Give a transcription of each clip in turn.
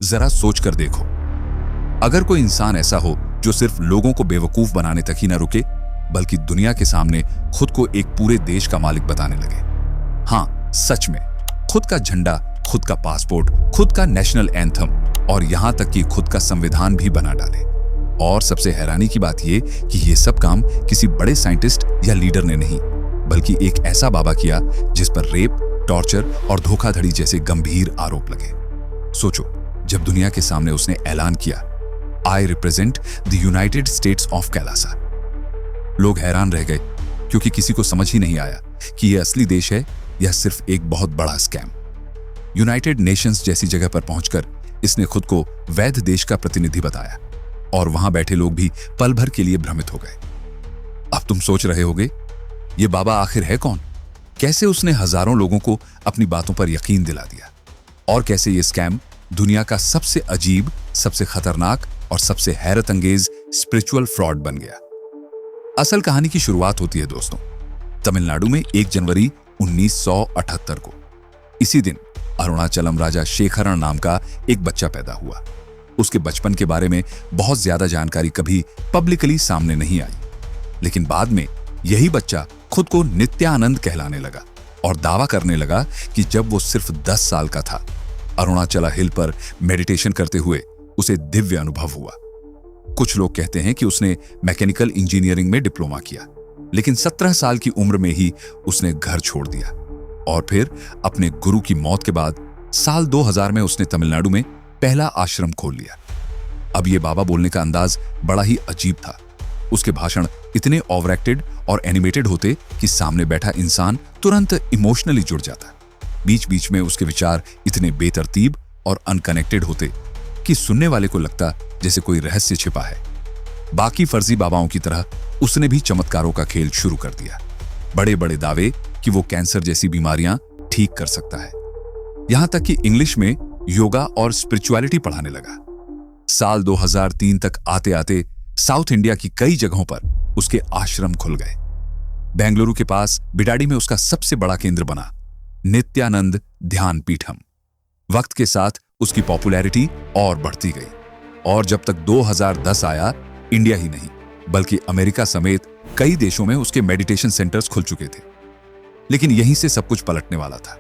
जरा सोच कर देखो, अगर कोई इंसान ऐसा हो जो सिर्फ लोगों को बेवकूफ बनाने तक ही न रुके, बल्कि दुनिया के सामने खुद को एक पूरे देश का मालिक बताने लगे। हाँ, सच में, खुद का झंडा, खुद का पासपोर्ट, खुद का नेशनल एंथम और यहां तक कि खुद का संविधान भी बना डाले। और सबसे हैरानी की बात यह कि ये सब काम किसी बड़े साइंटिस्ट या लीडर ने नहीं, बल्कि एक ऐसा बाबा किया जिस पर रेप, टॉर्चर और धोखाधड़ी जैसे गंभीर आरोप लगे। सोचो, जब दुनिया के सामने उसने ऐलान किया, I represent the United states of Kailasa, लोग हैरान रह गए, क्योंकि किसी को समझ ही नहीं आया कि यह असली देश है या सिर्फ एक बहुत बड़ा स्कैम। यूनाइटेड नेशंस जैसी जगह पर पहुंचकर इसने खुद को वैध देश का प्रतिनिधि बताया और वहां बैठे लोग भी पल भर के लिए भ्रमित हो गए। अब तुम सोच रहे होगे, ये बाबा आखिर है कौन? कैसे उसने हजारों लोगों को अपनी बातों पर यकीन दिला दिया? और कैसे ये स्कैम दुनिया का सबसे अजीब, सबसे खतरनाक और सबसे हैरत अंगेज स्पिरिचुअल फ्रॉड बन गया? असल कहानी की शुरुआत होती है दोस्तों, तमिलनाडु में 1 जनवरी 1978 को। इसी दिन अरुणाचलम राजा शेखरण नाम का एक बच्चा पैदा हुआ। उसके बचपन के बारे में बहुत ज्यादा जानकारी कभी पब्लिकली सामने नहीं आई, लेकिन बाद में यही बच्चा खुद को नित्यानंद कहलाने लगा और दावा करने लगा कि जब वो सिर्फ 10 साल का था, अरुणाचला हिल पर मेडिटेशन करते हुए उसे दिव्य अनुभव हुआ। कुछ लोग कहते हैं कि उसने मैकेनिकल इंजीनियरिंग में डिप्लोमा किया, लेकिन 17 साल की उम्र में ही उसने घर छोड़ दिया और फिर अपने गुरु की मौत के बाद साल 2000 में उसने तमिलनाडु में पहला आश्रम खोल लिया। अब यह बाबा बोलने का अंदाज बड़ा ही अजीब था। उसके भाषण इतने ओवरएक्टेड और एनिमेटेड होते कि सामने बैठा इंसान तुरंत इमोशनली जुड़ जाता। बीच बीच में उसके विचार इतने बेतरतीब और अनकनेक्टेड होते कि सुनने वाले को लगता जैसे कोई रहस्य छिपा है। बाकी फर्जी बाबाओं की तरह उसने भी चमत्कारों का खेल शुरू कर दिया। बड़े बड़े दावे कि वो कैंसर जैसी बीमारियां ठीक कर सकता है, यहां तक कि इंग्लिश में योगा और स्पिरिचुअलिटी पढ़ाने लगा। साल 2003 तक आते आते साउथ इंडिया की कई जगहों पर उसके आश्रम खुल गए। बेंगलुरु के पास बिडाडी में उसका सबसे बड़ा केंद्र बना नित्यानंद ध्यान पीठम। वक्त के साथ उसकी पॉपुलैरिटी और बढ़ती गई और जब तक 2010 आया, इंडिया ही नहीं बल्कि अमेरिका समेत कई देशों में उसके मेडिटेशन सेंटर्स खुल चुके थे। लेकिन यहीं से सब कुछ पलटने वाला था।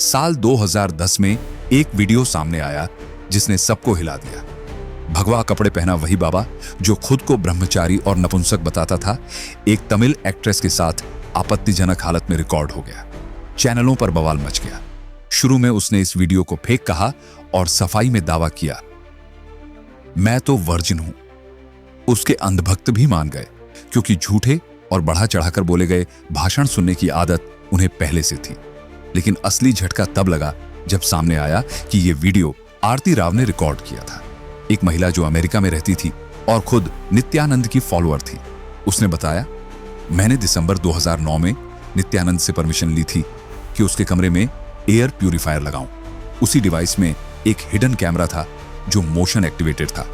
साल 2010 में एक वीडियो सामने आया जिसने सबको हिला दिया। भगवा कपड़े पहना वही बाबा जो खुद को ब्रह्मचारी और नपुंसक बताता था, एक तमिल एक्ट्रेस के साथ आपत्तिजनक हालत में रिकॉर्ड हो गया। चैनलों पर बवाल मच गया। शुरू में उसने इस वीडियो को फेक कहा और सफाई में दावा किया, मैं तो वर्जिन हूं। उसके अंधभक्त भी मान गए, क्योंकि झूठे और बढ़ा चढ़ाकर बोले गए भाषण सुनने की आदत उन्हें पहले से थी। लेकिन असली झटका तब लगा जब सामने आया कि यह वीडियो आरती राव ने रिकॉर्ड किया था, एक महिला जो अमेरिका में रहती थी और खुद नित्यानंद की फॉलोअर थी। उसने बताया, मैंने दिसंबर 2009 में नित्यानंद से परमिशन ली थी कि उसके कमरे में एयर प्यूरिफायर लगाऊं। उसी डिवाइस में एक हिडन कैमरा था जो मोशन एक्टिवेटेड था।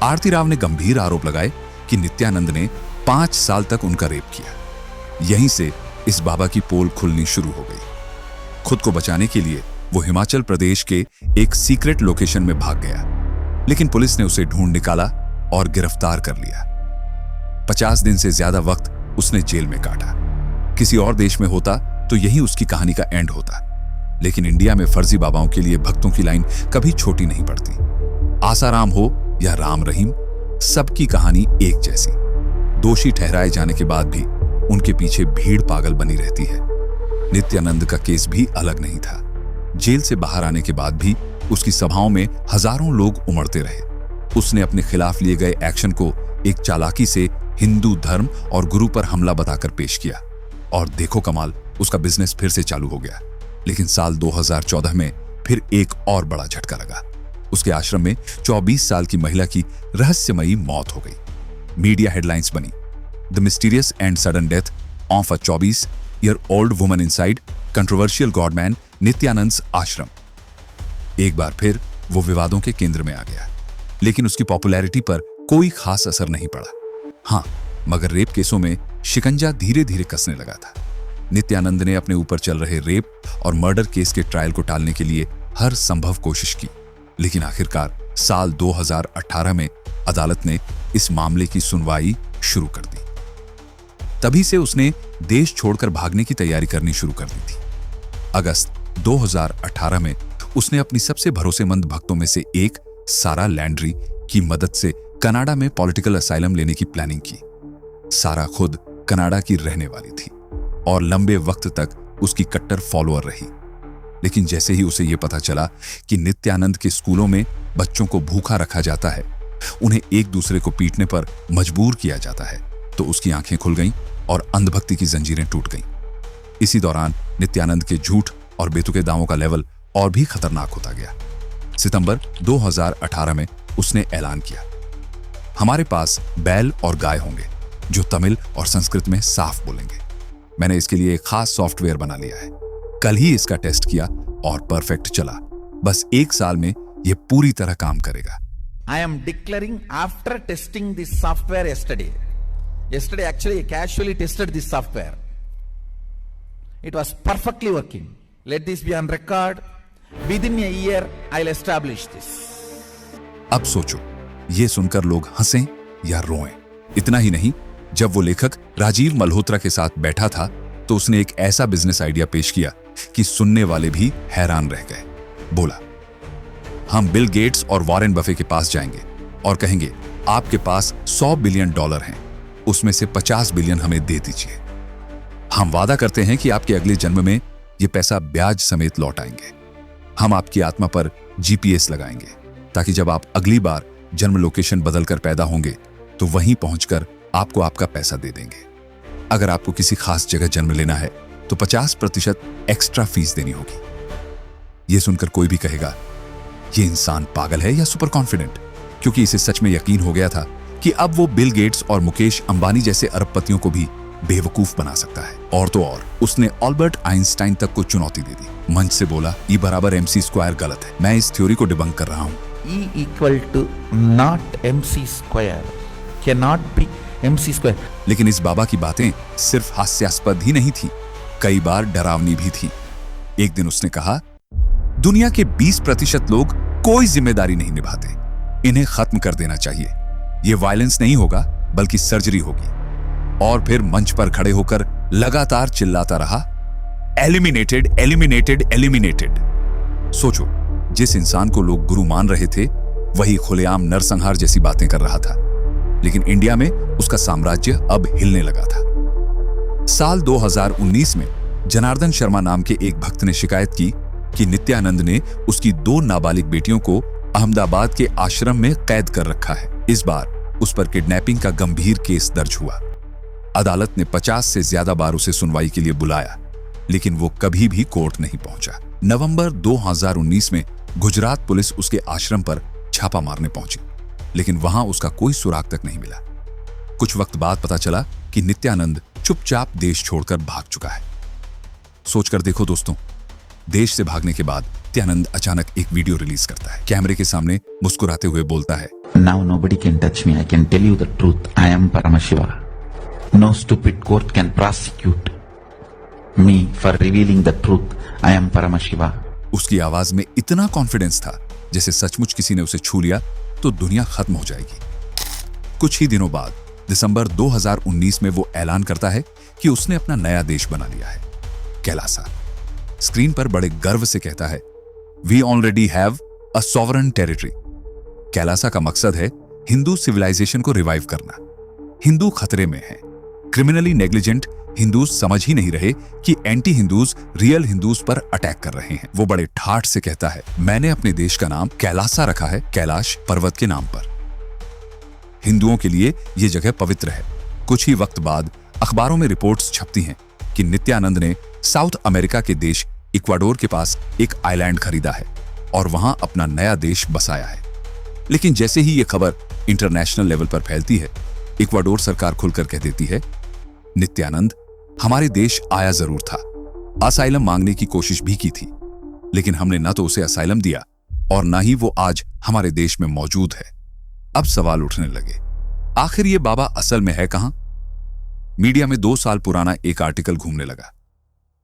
आरती राव ने गंभीर आरोप लगाए कि नित्यानंद ने 5 साल तक उनका रेप किया। यहीं से इस बाबा की पोल खुलनी शुरू हो गई। खुद को बचाने के लिए वो हिमाचल प्रदेश के एक सीक्रेट लोकेशन में भाग गया, लेकिन पुलिस ने उसे ढूंढ निकाला और गिरफ्तार कर लिया। 50 दिन से ज्यादा वक्त उसने जेल में काटा। किसी और देश में होता तो यही उसकी कहानी का एंड होता, लेकिन इंडिया में फर्जी बाबाओं के लिए भक्तों की लाइन कभी छोटी नहीं पड़ती। आसाराम हो या राम रहीम, सबकी कहानी एक जैसी। दोषी ठहराए जाने के बाद भी उनके पीछे भीड़ पागल बनी रहती है। नित्यानंद का केस भी अलग नहीं था। जेल से बाहर आने के बाद भी उसकी सभाओं में हजारों लोग उमड़ते रहे। उसने अपने खिलाफ लिए गए एक्शन को एक चालाकी से हिंदू धर्म और गुरु पर हमला बताकर पेश किया और देखो कमाल, उसका बिजनेस फिर से चालू हो गया। लेकिन साल 2014 में फिर एक और बड़ा झटका लगा। उसके आश्रम में 24 साल की महिला की रहस्यमयी मौत हो गई। मीडिया हेडलाइंस बनी, the mysterious and sudden death of a 24-year-old woman inside controversial godman Nityananda's ashram. एक बार फिर वो विवादों के केंद्र में आ गया, लेकिन उसकी पॉपुलैरिटी पर कोई खास असर नहीं पड़ा। हाँ, मगर रेप केसों में शिकंजा धीरे धीरे कसने लगा था। नित्यानंद ने अपने ऊपर चल रहे रेप और मर्डर केस के ट्रायल को टालने के लिए हर संभव कोशिश की, लेकिन आखिरकार साल 2018 में अदालत ने इस मामले की सुनवाई शुरू कर दी। तभी से उसने देश छोड़कर भागने की तैयारी करनी शुरू कर दी थी। अगस्त 2018 में उसने अपनी सबसे भरोसेमंद भक्तों में से एक सारा लैंड्री की मदद से कनाडा में पॉलिटिकल असाइलम लेने की प्लानिंग की। सारा खुद कनाडा की रहने वाली थी और लंबे वक्त तक उसकी कट्टर फॉलोअर रही। लेकिन जैसे ही उसे यह पता चला कि नित्यानंद के स्कूलों में बच्चों को भूखा रखा जाता है, उन्हें एक दूसरे को पीटने पर मजबूर किया जाता है, तो उसकी आंखें खुल गईं और अंधभक्ति की जंजीरें टूट गईं। इसी दौरान नित्यानंद के झूठ और बेतुके दावों का लेवल और भी खतरनाक होता गया। सितंबर 2018 में उसने ऐलान किया, हमारे पास बैल और गाय होंगे जो तमिल और संस्कृत में साफ बोलेंगे। मैंने इसके लिए एक खास सॉफ्टवेयर बना लिया है। कल ही इसका टेस्ट किया और परफेक्ट चला। बस 1 साल में यह पूरी तरह काम करेगा। I am declaring after testing this software yesterday. Yesterday actually I casually tested this software. It was perfectly working. Let this be on record. Within a year I'll establish this. अब सोचो, ये सुनकर लोग हंसें या रोएं। इतना ही नहीं, जब वो लेखक राजीव मल्होत्रा के साथ बैठा था तो उसने एक ऐसा बिजनेस आइडिया पेश किया कि सुनने वाले भी हैरान रह गए। बोला, हम बिल गेट्स और वॉरेन बफे के पास जाएंगे और कहेंगे, आपके पास $100 बिलियन हैं, उसमें से 50 बिलियन हमें दे दीजिए। हम वादा करते हैं कि आपके अगले जन्म में यह पैसा ब्याज समेत लौट आएंगे। हम आपकी आत्मा पर GPS लगाएंगे ताकि जब आप अगली बार जन्म लोकेशन बदलकर पैदा होंगे तो वहीं पहुंचकर आपको आपका पैसा दे देंगे। अगर आपको किसी खास जगह जन्म लेना है तो 50% एक्स्ट्रा फीस देनी होगी। यह सुनकर कोई भी कहेगा, यह इंसान पागल है या सुपर कॉन्फिडेंट, क्योंकि इसे सच में यकीन हो गया था कि अब वो बिल गेट्स और मुकेश अंबानी जैसे अरबपतियों को भी बेवकूफ बना सकता है। और तो और उसने अल्बर्ट आइंस्टाइन तक को चुनौती दे दी। मंच से बोला, E = mc² गलत है, मैं इस थ्योरी को डिबंक कर रहा हूं। E = not mc², cannot be mc²। लेकिन इस बाबा की बातें सिर्फ हास्यास्पद ही नहीं थी, कई बार डरावनी भी थी। एक दिन उसने कहा, दुनिया के 20% लोग कोई जिम्मेदारी नहीं निभाते, इन्हें खत्म कर देना चाहिए। यह वायलेंस नहीं होगा बल्कि सर्जरी होगी। और फिर मंच पर खड़े होकर लगातार चिल्लाता रहा, एलिमिनेटेड, एलिमिनेटेड, एलिमिनेटेड। सोचो, जिस इंसान को लोग गुरु मान रहे थे वही खुलेआम नरसंहार जैसी बातें कर रहा था। लेकिन इंडिया में उसका साम्राज्य अब हिलने लगा था। साल 2019 में जनार्दन शर्मा नाम के एक भक्त ने शिकायत की कि नित्यानंद ने उसकी 2 नाबालिग बेटियों को अहमदाबाद के आश्रम में कैद कर रखा है। इस बार उस पर किडनैपिंग का गंभीर केस दर्ज हुआ। अदालत ने 50 से ज्यादा बार उसे सुनवाई के लिए बुलाया, लेकिन वो कभी भी कोर्ट नहीं पहुंचा। नवंबर 2019 में गुजरात पुलिस उसके आश्रम पर छापा मारने पहुंची, लेकिन वहां उसका कोई सुराग तक नहीं मिला। कुछ वक्त बाद पता चला कि नित्यानंद चुपचाप देश छोड़कर भाग चुका है। सोचकर देखो दोस्तों, देश से भागने के बाद नित्यानंद अचानक एक वीडियो रिलीज करता है। कैमरे के सामने मुस्कुराते हुए बोलता है, Now nobody can touch me. I can tell you the truth. I am Paramashiva. No stupid court can prosecute me for revealing the truth. I am Paramashiva. उसकी आवाज में इतना कॉन्फिडेंस था जैसे सचमुच किसी ने उसे छू लिया तो दुनिया खत्म हो जाएगी। कुछ ही दिनों बाद दिसंबर 2019 में वो ऐलान करता है कि उसने अपना नया देश बना लिया है, कैलासा। स्क्रीन पर बड़े गर्व से कहता है, we already have a sovereign territory. Kailasa का मकसद है हिंदू सिविलाइजेशन को रिवाइव करना। हिंदू खतरे में है। क्रिमिनली नेग्लिजेंट हिंदूज समझ ही नहीं रहे कि एंटी हिंदूज रियल हिंदूज पर अटैक कर रहे हैं। वो बड़े ठाठ से कहता है, मैंने अपने देश का नाम कैलासा रखा है, कैलाश पर्वत के नाम पर। हिंदुओं के लिए यह जगह पवित्र है। कुछ ही वक्त बाद अखबारों में रिपोर्ट्स छपती हैं कि नित्यानंद ने साउथ अमेरिका के देश इक्वाडोर के पास एक आइलैंड खरीदा है और वहां अपना नया देश बसाया है। लेकिन जैसे ही यह खबर इंटरनेशनल लेवल पर फैलती है, इक्वाडोर सरकार खुलकर कह देती है, नित्यानंद हमारे देश आया जरूर था, असाइलम मांगने की कोशिश भी की थी, लेकिन हमने ना तो उसे असाइलम दिया और ना ही वो आज हमारे देश में मौजूद है। अब सवाल उठने लगे, आखिर ये बाबा असल में है कहां? मीडिया में 2 साल पुराना एक आर्टिकल घूमने लगा।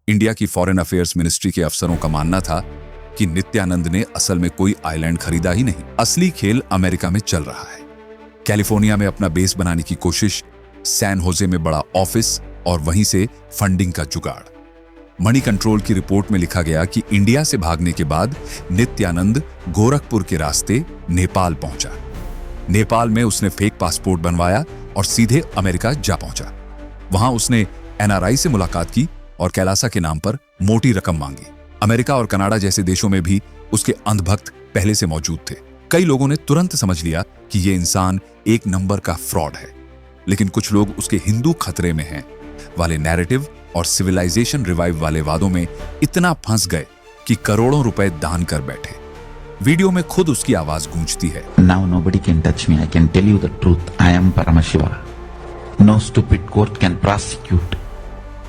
इंडिया की फॉरेन अफेयर्स मिनिस्ट्री के अफसरों का मानना था कि नित्यानंद ने असल में कोई आइलैंड खरीदा ही नहीं। असली खेल अमेरिका में चल रहा है। कैलिफोर्निया में अपना बेस बनाने की कोशिश, सैन होजे में बड़ा ऑफिस और वहीं से फंडिंग का जुगाड़। मनी कंट्रोल की रिपोर्ट में लिखा गया कि इंडिया से भागने के बाद नित्यानंद गोरखपुर के रास्ते नेपाल पहुंचा। नेपाल में उसने फेक पासपोर्ट बनवाया और सीधे अमेरिका जा पहुंचा। वहां उसने एनआरआई से मुलाकात की और कैलासा के नाम पर मोटी रकम मांगी। अमेरिका और कनाडा जैसे देशों में भी उसके अंधभक्त पहले से मौजूद थे। कई लोगों ने तुरंत समझ लिया कि यह इंसान एक नंबर का फ्रॉड है, लेकिन कुछ लोग उसके हिंदू खतरे में हैं वाले नैरेटिव और सिविलाइजेशन रिवाइव वाले वादों में इतना फंस गए कि करोड़ों रुपए दान कर बैठे। वीडियो में खुद उसकी आवाज गूंजती है, Now nobody can touch me. I can tell you the truth. I am Paramashiva. No stupid court can prosecute.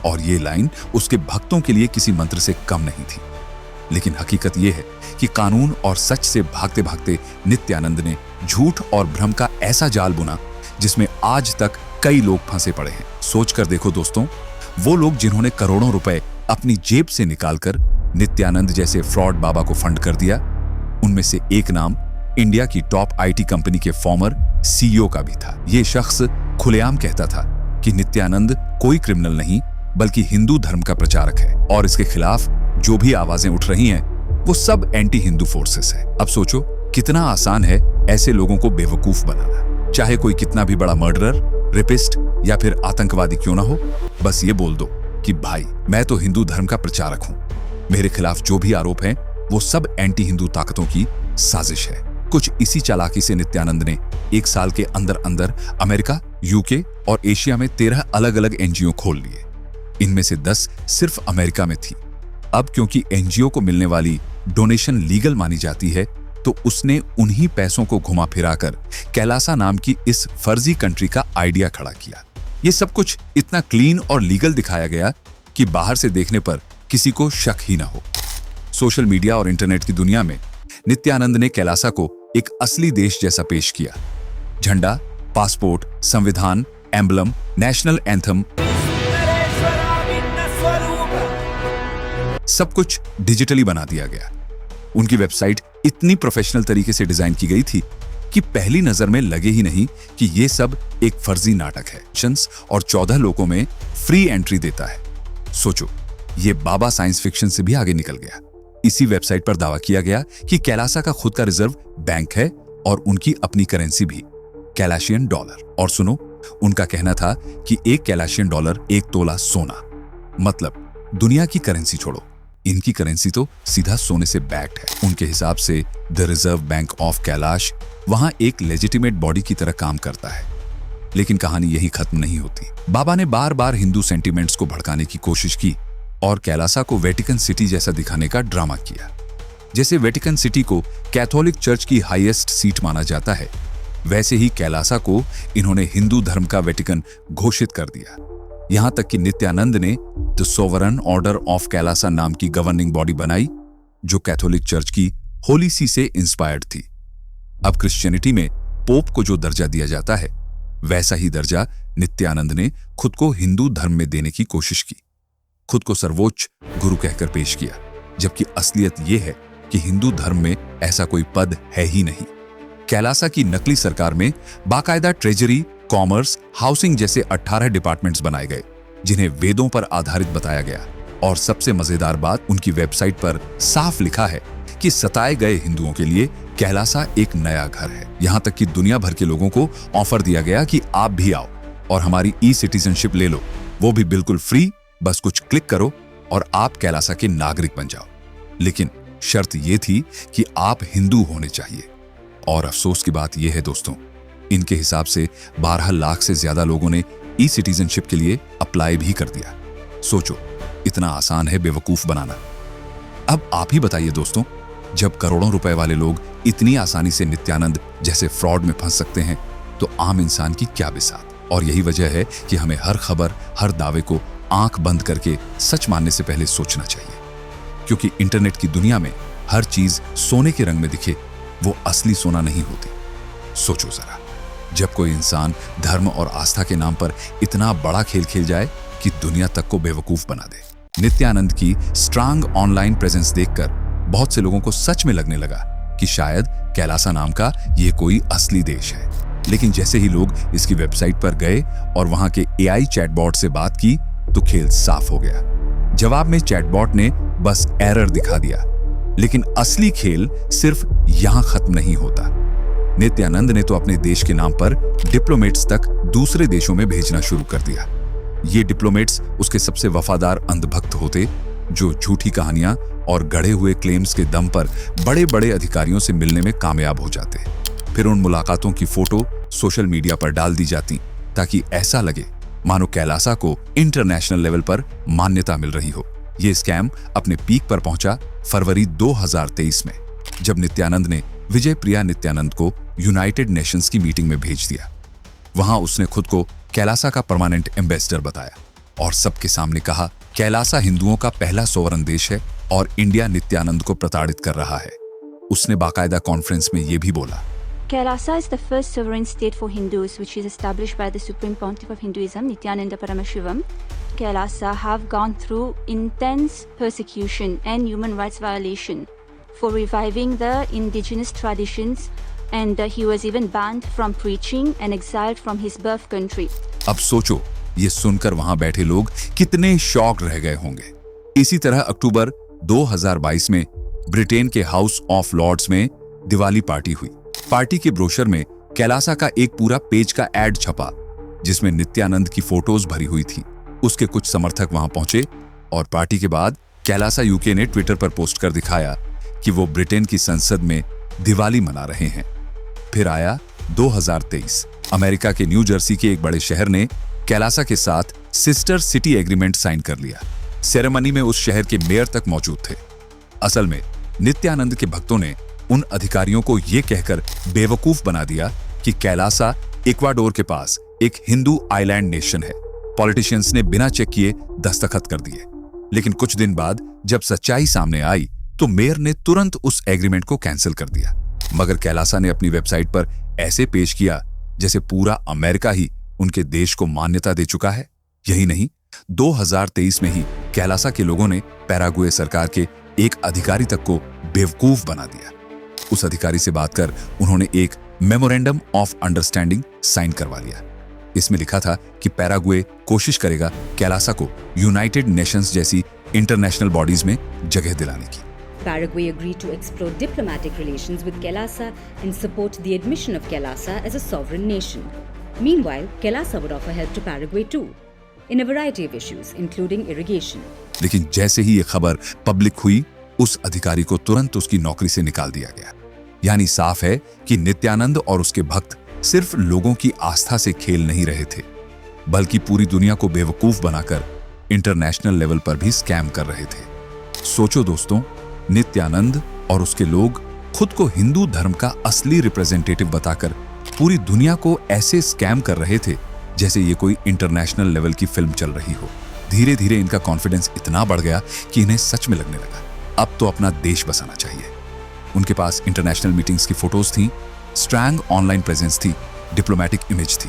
और ये लाइन उसके भक्तों के लिए किसी मंत्र से कम नहीं थी। लेकिन हकीकत यह है कि कानून और सच से भागते भागते नित्यानंद ने झूठ और भ्रम का ऐसा जाल बुना जिसमें आज तक कई लोग फंसे पड़े हैं। सोच कर देखो दोस्तों, वो लोग जिन्होंने करोड़ों रुपए अपनी जेब से निकालकर नित्यानंद जैसे फ्रॉड बाबा को फंड कर दिया, उनमें से एक नाम इंडिया की टॉप आईटी कंपनी के फॉर्मर सीईओ का भी था। ये शख्स खुलेआम कहता था कि नित्यानंद कोई क्रिमिनल नहीं बल्कि हिंदू धर्म का प्रचारक है और इसके खिलाफ जो भी आवाजें उठ रही हैं वो सब एंटी हिंदू फोर्सेस है। अब सोचो कितना आसान है ऐसे लोगों को बेवकूफ बनाना। चाहे कोई कितना भी बड़ा मर्डरर, रेपिस्ट या फिर आतंकवादी क्यों ना हो, बस ये बोल दो कि भाई मैं तो हिंदू धर्म का प्रचारक हूं, मेरे खिलाफ जो भी आरोप हैं वो सब एंटी हिंदू ताकतों की साजिश है। कुछ इसी चालाकी से नित्यानंद ने एक साल के अंदर अंदर अमेरिका, यूके और एशिया में 13 अलग अलग एनजीओ खोल लिए। इनमें से 10 सिर्फ अमेरिका में थी। अब क्योंकि एनजीओ को मिलने वाली डोनेशन लीगल मानी जाती है, तो उसने उन्हीं पैसों को घुमा फिराकर कैलासा नाम की इस फर्जी कंट्री का आइडिया खड़ा किया। ये सब कुछ इतना क्लीन और लीगल दिखाया गया कि बाहर से देखने पर किसी को शक ही ना हो। सोशल मीडिया और इंटरनेट की दुनिया में नित्यानंद ने कैलासा को एक असली देश जैसा पेश किया। झंडा, पासपोर्ट, संविधान, एम्बलम, नेशनल एंथम, सब कुछ डिजिटली बना दिया गया। उनकी वेबसाइट इतनी प्रोफेशनल तरीके से डिजाइन की गई थी कि पहली नजर में लगे ही नहीं कि यह सब एक फर्जी नाटक है। और 14 लोगों में फ्री एंट्री देता है। सोचो, यह बाबा साइंस फिक्शन से भी आगे निकल गया। इसी वेबसाइट पर दावा किया गया कि कैलासा का खुद का रिजर्व बैंक है और उनकी अपनी करेंसी भी, कैलाशियन डॉलर। और सुनो, उनका कहना था कि एक कैलाशियन डॉलर 1 तोला सोना। मतलब दुनिया की करेंसी छोड़ो, इनकी करेंसी तो सीधा सोने से बैक्ड है। उनके हिसाब से the reserve bank of Kailash वहां एक लेजिटिमेट बॉडी की तरह काम करता है। लेकिन कहानी यही खत्म नहीं होती। बाबा ने बार बार हिंदू सेंटिमेंट्स को भड़काने की कोशिश की और कैलासा को वेटिकन सिटी जैसा दिखाने का ड्रामा किया। जैसे वेटिकन सिटी को कैथोलिक चर्च की हाईएस्ट सीट माना जाता है, वैसे ही कैलासा को इन्होंने हिंदू धर्म का वेटिकन घोषित कर दिया। यहां तक कि नित्यानंद ने the sovereign order of Kailasa नाम की गवर्निंग बॉडी बनाई, जो कैथोलिक चर्च की होली सी से इंस्पायर्ड थी। अब क्रिश्चियनिटी में पोप को जो दर्जा दिया जाता है, वैसा ही दर्जा नित्यानंद ने खुद को हिंदू धर्म में देने की कोशिश की। खुद को सर्वोच्च गुरु कहकर पेश किया, जबकि असलियत यह है कि हिंदू धर्म में ऐसा कोई पद है ही नहीं। कैलासा की नकली सरकार में बाकायदा ट्रेजरी, कॉमर्स, हाउसिंग जैसे 18 डिपार्टमेंट्स बनाए गए, जिन्हें वेदों पर आधारित बताया गया। और सबसे मजेदार बात, उनकी वेबसाइट पर साफ लिखा है कि सताए गए हिंदुओं के लिए कैलासा एक नया घर है। यहां तक कि दुनिया भर के लोगों को ऑफर दिया गया कि आप भी आओ और हमारी ई-सिटीजनशिप ले लो, वो भी बिल्कुल फ्री। बस कुछ क्लिक करो और आप कैलासा के नागरिक बन जाओ। लेकिन शर्त यह थी कि आप हिंदू होने चाहिए। और अफसोस की बात यह है दोस्तों, इनके हिसाब से 12 लाख से ज्यादा लोगों ने ई-सिटीजनशिप के लिए अप्लाई भी कर दिया। सोचो, इतना आसान है बेवकूफ बनाना। अब आप ही बताइए दोस्तों, जब करोड़ों रुपए वाले लोग इतनी आसानी से नित्यानंद जैसे फ्रॉड में फंस सकते हैं, तो आम इंसान की क्या बिसात। और यही वजह है कि हमें हर खबर, हर दावे को आंख बंद करके सच मानने से पहले सोचना चाहिए, क्योंकि इंटरनेट की दुनिया में हर चीज सोने के रंग में दिखे वो असली सोना नहीं होती। सोचो जरा, जब कोई इंसान धर्म और आस्था के नाम पर इतना बड़ा खेल खेल जाए कि दुनिया तक को बेवकूफ बना दे। नित्यानंद की स्ट्रांग ऑनलाइन प्रेजेंस देखकर बहुत से लोगों को सच में लगने लगा कि शायद कैलासा नाम का ये कोई असली देश है। लेकिन जैसे ही लोग इसकी वेबसाइट पर गए और वहां के AI चैटबॉट से बात की तो खेल साफ हो गया। जवाब में चैटबॉट ने बस एरर दिखा दिया। लेकिन असली खेल सिर्फ यहां खत्म नहीं होता। नित्यानंद ने तो अपने देश के नाम पर डिप्लोमेट्स तक दूसरे देशों में भेजना शुरू कर दिया। ये डिप्लोमेट्स उसके सबसे वफादार अंधभक्त होते, जो झूठी कहानियां और गढ़े हुए क्लेम्स के दम पर बड़े बड़े अधिकारियों से मिलने में कामयाब हो जाते। फिर उन मुलाकातों की फोटो सोशल मीडिया पर डाल दी जाती ताकि ऐसा लगे मानो कैलासा को इंटरनेशनल लेवल पर मान्यता मिल रही हो। ये स्कैम अपने पीक पर पहुंचा फरवरी 2023 में, जब नित्यानंद ने विजय प्रिया नित्यानंद को यूनाइटेड नेशंस की मीटिंग में भेज दिया। वहां उसने खुद को कैलासा का परमानेंट एम्बेसडर बताया और सबके सामने कहा कैलासा हिंदुओं का पहला सोवरन देश है और इंडिया नित्यानंद को प्रताड़ित कर रहा है। उसने बाकायदा कॉन्फ्रेंस में यह भी बोला, Kailasa is the first sovereign state for Hindus, which is established by the Supreme Pontiff of Hinduism, Nityananda Paramashivam. Kailasa have gone through intense persecution and human rights violation for reviving the indigenous traditions, and he was even banned from preaching and exiled from his birth country. अब सोचो, ये सुनकर वहां बैठे लोग कितने shock रह गए होंगे। इसी तरह अक्टूबर 2022 में ब्रिटेन के हाउस ऑफ लॉर्ड्स में दिवाली पार्टी हुई। पार्टी के ब्रोशर में कैलासा का एक पूरा पेज का एड छपा, जिसमें नित्यानंद की फोटोज भरी हुई थी। उसके कुछ समर्थक वहां पहुंचे और पार्टी के बाद कैलासा यूके ने ट्विटर पर पोस्ट कर दिखाया कि वो ब्रिटेन की संसद में दिवाली मना रहे हैं। फिर आया 2023। अमेरिका के न्यू जर्सी के एक बड़े शहर ने कैलासा के साथ सिस्टर सिटी एग्रीमेंट साइन कर लिया। सेरेमनी में उस शहर के मेयर तक मौजूद थे। असल में नित्यानंद के भक्तों ने उन अधिकारियों को यह कहकर बेवकूफ बना दिया कि कैलासा इक्वाडोर के पास एक हिंदू आइलैंड नेशन है। पॉलिटिशियंस ने बिना चेक किए दस्तखत कर दिए। लेकिन कुछ दिन बाद जब सच्चाई सामने आई तो मेयर ने तुरंत उस एग्रीमेंट को कैंसिल कर दिया। मगर कैलासा ने अपनी वेबसाइट पर ऐसे पेश किया जैसे पूरा अमेरिका ही उनके देश को मान्यता दे चुका है। यही नहीं, 2023 में ही कैलासा के लोगों ने पैराग्वे सरकार के एक अधिकारी तक को बेवकूफ बना दिया। उस अधिकारी से बात कर उन्होंने एक मेमोरेंडम ऑफ अंडरस्टैंडिंग साइन करवा लिया। इसमें लिखा था कि पैराग्वे कोशिश करेगा कैलासा को यूनाइटेड नेशंस जैसी इंटरनेशनल बॉडीज में जगह दिलाने की। Paraguay agreed to explore diplomatic relations with Kailasa and support the admission of Kailasa as a sovereign nation. Meanwhile, Kailasa would offer help to Paraguay too, in a variety of issues, including irrigation. लेकिन जैसे ही ये खबर public हुई, उस अधिकारी को तुरंत उसकी नौकरी से निकाल दिया गया। यानी साफ है कि नित्यानंद और उसके भक्त सिर्फ लोगों की आस्था से खेल नहीं रहे थे, बल्कि पूरी दुनिया को बेवकूफ बनाकर इंटरनेशनल लेवल पर भी स्कैम कर रहे थे। सोचो दोस्तों, नित्यानंद और उसके लोग खुद को हिंदू धर्म का असली रिप्रेजेंटेटिव बताकर पूरी दुनिया को ऐसे स्कैम कर रहे थे जैसे ये कोई इंटरनेशनल लेवल की फिल्म चल रही हो। धीरे धीरे इनका कॉन्फिडेंस इतना बढ़ गया कि इन्हें सच में लगने लगा अब तो अपना देश बसाना चाहिए। उनके पास इंटरनेशनल मीटिंग्स की फोटोज थी, स्ट्रॉन्ग ऑनलाइन प्रेजेंस थी, डिप्लोमेटिक इमेज थी,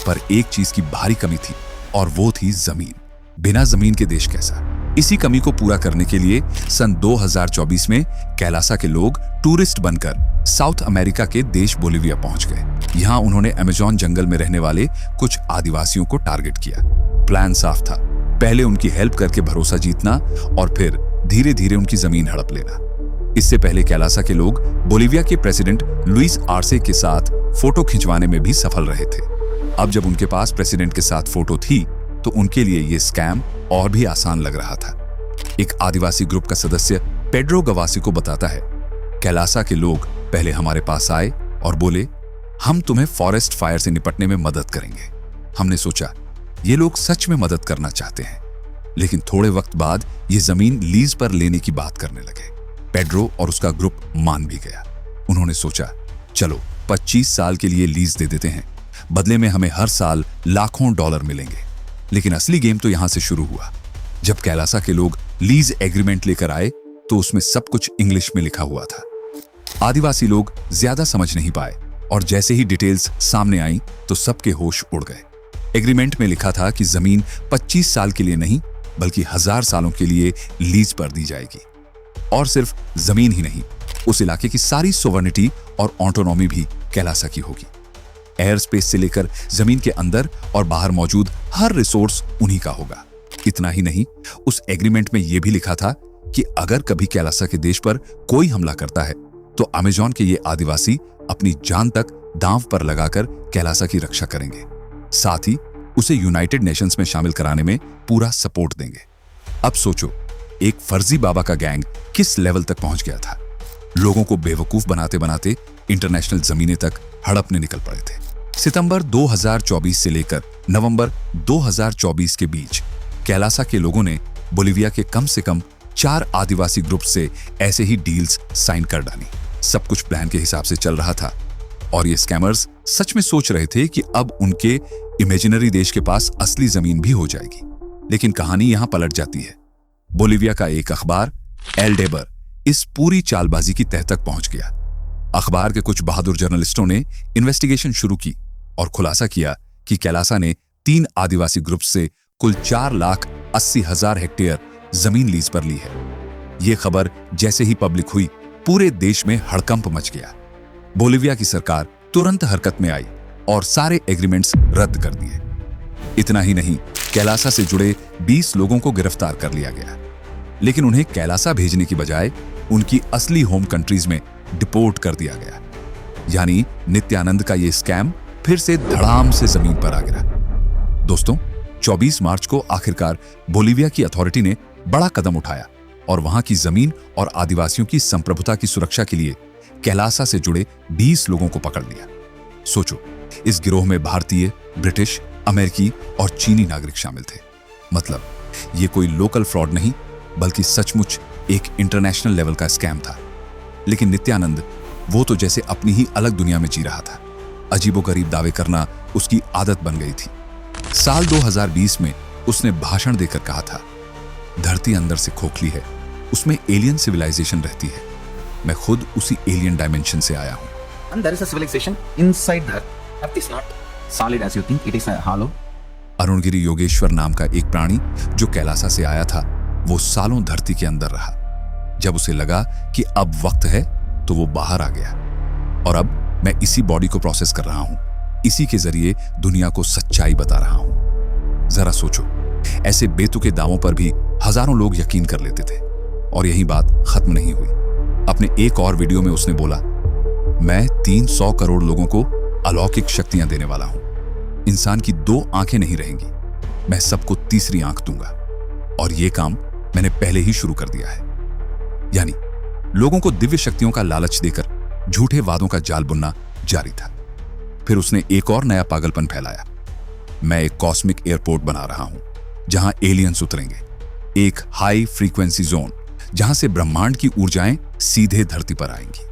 पर एक चीज की भारी कमी थी और वो थी जमीन। बिना जमीन के देश कैसा? इसी कमी को पूरा करने के लिए सन 2024 में कैलासा के लोग टूरिस्ट बनकर साउथ अमेरिका के देश बोलिविया पहुंच गए। यहां उन्होंने अमेज़न जंगल में रहने वाले कुछ आदिवासियों को टारगेट किया। प्लान साफ था, पहले उनकी हेल्प करके भरोसा जीतना और फिर धीरे धीरे उनकी जमीन हड़प लेना। इससे पहले कैलासा के लोग बोलिविया के प्रेसिडेंट लुइस आर्से के साथ फोटो खिंचवाने में भी सफल रहे थे। अब जब उनके पास प्रेसिडेंट के साथ फोटो थी तो उनके लिए यह स्कैम और भी आसान लग रहा था। एक आदिवासी ग्रुप का सदस्य पेड्रो गवासी को बताता है, कैलासा के लोग पहले हमारे पास आए और बोले, हम तुम्हें फॉरेस्ट फायर से निपटने में मदद करेंगे। हमने सोचा ये लोग सच में मदद करना चाहते हैं, लेकिन थोड़े वक्त बाद ये जमीन लीज पर लेने की बात करने लगे। पेड्रो और उसका ग्रुप मान भी गया। उन्होंने सोचा चलो 25 साल के लिए लीज दे देते हैं, बदले में हमें हर साल लाखों डॉलर मिलेंगे। लेकिन असली गेम तो यहां से शुरू हुआ। जब कैलासा के लोग लीज एग्रीमेंट लेकर आए तो उसमें सब कुछ इंग्लिश में लिखा हुआ था। आदिवासी लोग ज्यादा समझ नहीं पाए और जैसे ही डिटेल्स सामने आई तो सबके होश उड़ गए। एग्रीमेंट में लिखा था कि जमीन 25 साल के लिए नहीं बल्कि 1000 सालों के लिए लीज पर दी जाएगी। और सिर्फ जमीन ही नहीं, उस इलाके की सारी सोवर्निटी और ऑटोनॉमी भी कैलासा की होगी। एयर स्पेस से लेकर जमीन के अंदर और बाहर मौजूद हर रिसोर्स उन्हीं का होगा। इतना ही नहीं, उस एग्रीमेंट में यह भी लिखा था कि अगर कभी कैलासा के देश पर कोई हमला करता है तो अमेजॉन के ये आदिवासी अपनी जान तक दांव पर लगाकर कैलासा की रक्षा करेंगे। साथ ही उसे यूनाइटेड नेशंस में शामिल कराने में पूरा सपोर्ट देंगे। अब सोचो, एक फर्जी बाबा का गैंग किस लेवल तक पहुंच गया था। लोगों को बेवकूफ बनाते बनाते इंटरनेशनल जमीनें तक हड़पने निकल पड़े थे। सितंबर 2024 से लेकर नवंबर 2024 के बीच कैलासा के लोगों ने बोलिविया के कम से कम 4 आदिवासी ग्रुप से ऐसे ही डील्स साइन कर डाली। सब कुछ प्लान के हिसाब से चल रहा था और ये स्कैमर्स सच में सोच रहे थे कि अब उनके इमेजिनरी देश के पास असली जमीन भी हो जाएगी। लेकिन कहानी यहां पलट जाती है। बोलिविया का एक अखबार एल डेबर इस पूरी चालबाजी की तह तक पहुंच गया। अखबार के कुछ बहादुर जर्नलिस्टों ने इन्वेस्टिगेशन शुरू की और खुलासा किया कि कैलासा ने 3 आदिवासी ग्रुप से कुल 4,80,000 हेक्टेयर जमीन लीज पर ली है। यह खबर जैसे ही पब्लिक हुई, पूरे देश में हड़कंप मच गया। बोलिविया की सरकार तुरंत हरकत में आई और सारे एग्रीमेंट्स रद्द कर दिए। इतना ही नहीं, कैलासा से जुड़े 20 लोगों को गिरफ्तार कर लिया गया, लेकिन उन्हें कैलासा भेजने की बजाय उनकी असली होम कंट्रीज में डिपोर्ट कर दिया गया। यानी नित्यानंद का यह स्कैम फिर से धड़ाम से जमीन पर आ गिरा। दोस्तों, 24 मार्च को आखिरकार बोलिविया की अथॉरिटी ने बड़ा कदम उठाया और वहां की जमीन और आदिवासियों की संप्रभुता की सुरक्षा के लिए कैलासा से जुड़े 20 लोगों को पकड़ लिया। सोचो, इस गिरोह में भारतीय, ब्रिटिश, अमेरिकी और चीनी नागरिक शामिल थे। मतलब ये कोई लोकल फ्रॉड नहीं, बल्कि सचमुच एक इंटरनेशनल लेवल का स्कैम था। लेकिन नित्यानंद, वो तो जैसे अपनी ही अलग दुनिया में जी रहा था। अजीबोगरीब दावे करना उसकी आदत बन गई थी। साल 2020 में उसने भाषण देकर कहा था, धरती अंदर से खोखली है, उसमें एलियन सिविलाइजेशन रहती है। मैं खुद उसी एलियन डायमेंशन से आया हूं। And there is a civilization inside that. Earth is not solid as you think, it is a hollow. अरुणगिरी Yogeshwar नाम का एक प्राणी जो कैलासा से आया था, वो सालों धरती के अंदर रहा। जब उसे लगा कि अब वक्त है तो वो बाहर आ गया। और अब मैं इसी बॉडी को प्रोसेस कर रहा हूं, इसी के जरिए दुनिया को सच्चाई बता रहा हूं। जरा सोचो, ऐसे बेतुके दावों पर भी हजारों लोग यकीन कर लेते थे। और यही बात खत्म नहीं हुई। अपने एक और वीडियो में उसने बोला, मैं 300 करोड़ लोगों को अलौकिक शक्तियां देने वाला हूं। इंसान की 2 आंखें नहीं रहेंगी, मैं सबको तीसरी आंख दूंगा। और यह काम मैंने पहले ही शुरू कर दिया है। यानी लोगों को दिव्य शक्तियों का लालच देकर झूठे वादों का जाल बुनना जारी था। फिर उसने एक और नया पागलपन फैलाया। मैं एक कॉस्मिक एयरपोर्ट बना रहा हूं जहां एलियंस उतरेंगे, एक हाई फ्रीक्वेंसी जोन जहां से ब्रह्मांड की ऊर्जाएं सीधे धरती पर आएंगी।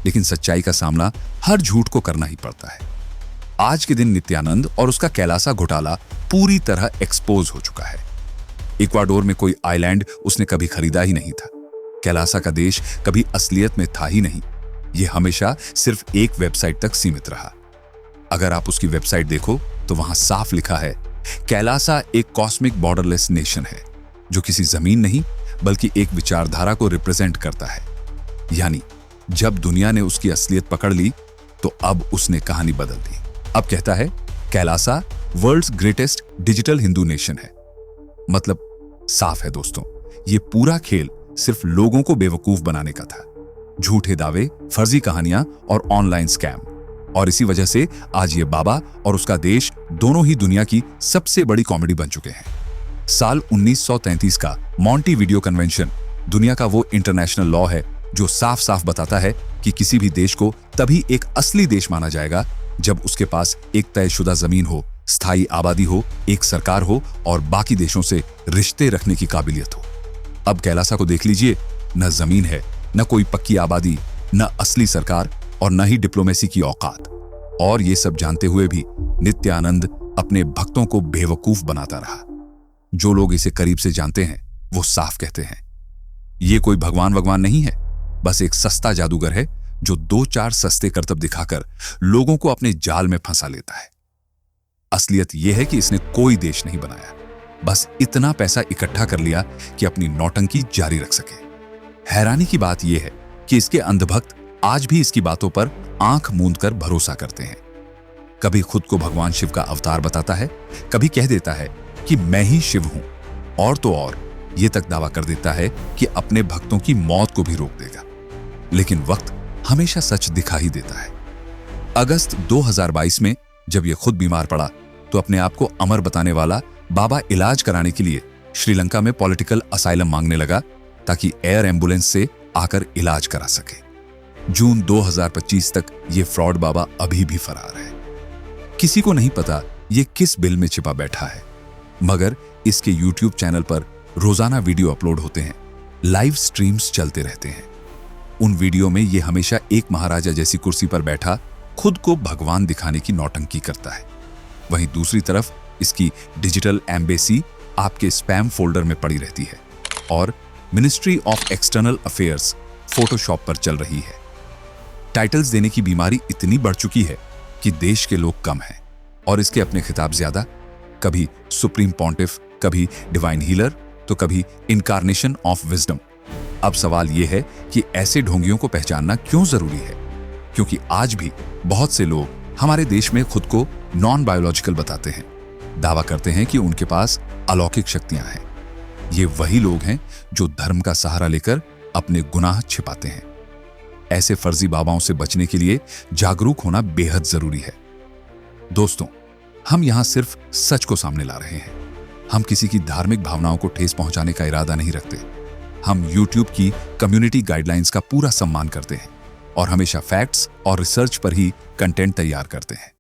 लेकिन सच्चाई का सामना हर झूठ को करना ही पड़ता है। आज के दिन नित्यानंद और उसका कैलासा घोटाला पूरी तरह एक्सपोज हो चुका है। इक्वाडोर में कोई आइलैंड उसने कभी खरीदा ही नहीं था। कैलासा का देश कभी असलियत में था ही नहीं। यह हमेशा सिर्फ एक वेबसाइट तक सीमित रहा। अगर आप उसकी वेबसाइट देखो तो वहां साफ लिखा है, कैलासा एक कॉस्मिक बॉर्डरलेस नेशन है जो किसी जमीन नहीं बल्कि एक विचारधारा को रिप्रेजेंट करता है। यानी जब दुनिया ने उसकी असलियत पकड़ ली तो अब उसने कहानी बदल दी। अब कहता है Kailasa world's greatest digital Hindu nation है। मतलब साफ है दोस्तों, ये पूरा खेल सिर्फ लोगों को बेवकूफ बनाने का था। झूठे दावे, फर्जी कहानियां और ऑनलाइन स्कैम। और इसी वजह से आज ये बाबा और उसका देश दोनों ही दुनिया की सबसे बड़ी कॉमेडी बन चुके हैं। साल 1933 का मॉन्टी वीडियो कन्वेंशन दुनिया का वो इंटरनेशनल लॉ है जो साफ साफ बताता है कि किसी भी देश को तभी एक असली देश माना जाएगा जब उसके पास एक तयशुदा जमीन हो, स्थायी आबादी हो, एक सरकार हो और बाकी देशों से रिश्ते रखने की काबिलियत हो। अब कैलासा को देख लीजिए, न जमीन है, न कोई पक्की आबादी, न असली सरकार और न ही डिप्लोमेसी की औकात। और ये सब जानते हुए भी नित्यानंद अपने भक्तों को बेवकूफ बनाता रहा। जो लोग इसे करीब से जानते हैं वो साफ कहते हैं, ये कोई भगवान नहीं है, बस एक सस्ता जादूगर है जो 2-4 सस्ते करतब दिखाकर लोगों को अपने जाल में फंसा लेता है। असलियत यह है कि इसने कोई देश नहीं बनाया, बस इतना पैसा इकट्ठा कर लिया कि अपनी नौटंकी जारी रख सके। हैरानी की बात यह है कि इसके अंधभक्त आज भी इसकी बातों पर आंख मूंद कर भरोसा करते हैं। कभी खुद को भगवान शिव का अवतार बताता है, कभी कह देता है कि मैं ही शिव हूं, और तो और ये तक दावा कर देता है कि अपने भक्तों की मौत को भी रोक देगा। लेकिन वक्त हमेशा सच दिखा ही देता है। अगस्त 2022 में जब ये खुद बीमार पड़ा तो अपने आप को अमर बताने वाला बाबा इलाज कराने के लिए श्रीलंका में पॉलिटिकल असाइलम मांगने लगा ताकि एयर एम्बुलेंस से आकर इलाज करा सके। जून 2025 तक ये फ्रॉड बाबा अभी भी फरार है। किसी को नहीं पता ये किस बिल में छिपा बैठा है, मगर इसके YouTube चैनल पर रोजाना वीडियो अपलोड होते हैं, लाइव स्ट्रीम्स चलते रहते हैं। उन वीडियो में ये हमेशा एक महाराजा जैसी कुर्सी पर बैठा खुद को भगवान दिखाने की नौटंकी करता है। वहीं दूसरी तरफ इसकी डिजिटल एम्बेसी आपके स्पैम फोल्डर में पड़ी रहती है और ministry of external affairs Photoshop पर चल रही है। टाइटल्स देने की बीमारी इतनी बढ़ चुकी है कि देश के लोग कम हैं और इसके अपने खिताब ज्यादा। कभी सुप्रीम पॉन्टिफ, कभी डिवाइन हीलर, तो कभी इनकारनेशन ऑफ विजडम। अब सवाल यह है कि ऐसे ढोंगियों को पहचानना क्यों जरूरी है, क्योंकि आज भी बहुत से लोग हमारे देश में खुद को नॉन बायोलॉजिकल बताते हैं, दावा करते हैं कि उनके पास अलौकिक शक्तियां हैं। ये वही लोग हैं जो धर्म का सहारा लेकर अपने गुनाह छिपाते हैं। ऐसे फर्जी बाबाओं से बचने के लिए जागरूक होना बेहद जरूरी है। दोस्तों, हम यहां सिर्फ सच को सामने ला रहे हैं। हम किसी की धार्मिक भावनाओं को ठेस पहुंचाने का इरादा नहीं रखते। हम YouTube की कम्युनिटी गाइडलाइंस का पूरा सम्मान करते हैं और हमेशा फैक्ट्स और रिसर्च पर ही कंटेंट तैयार करते हैं।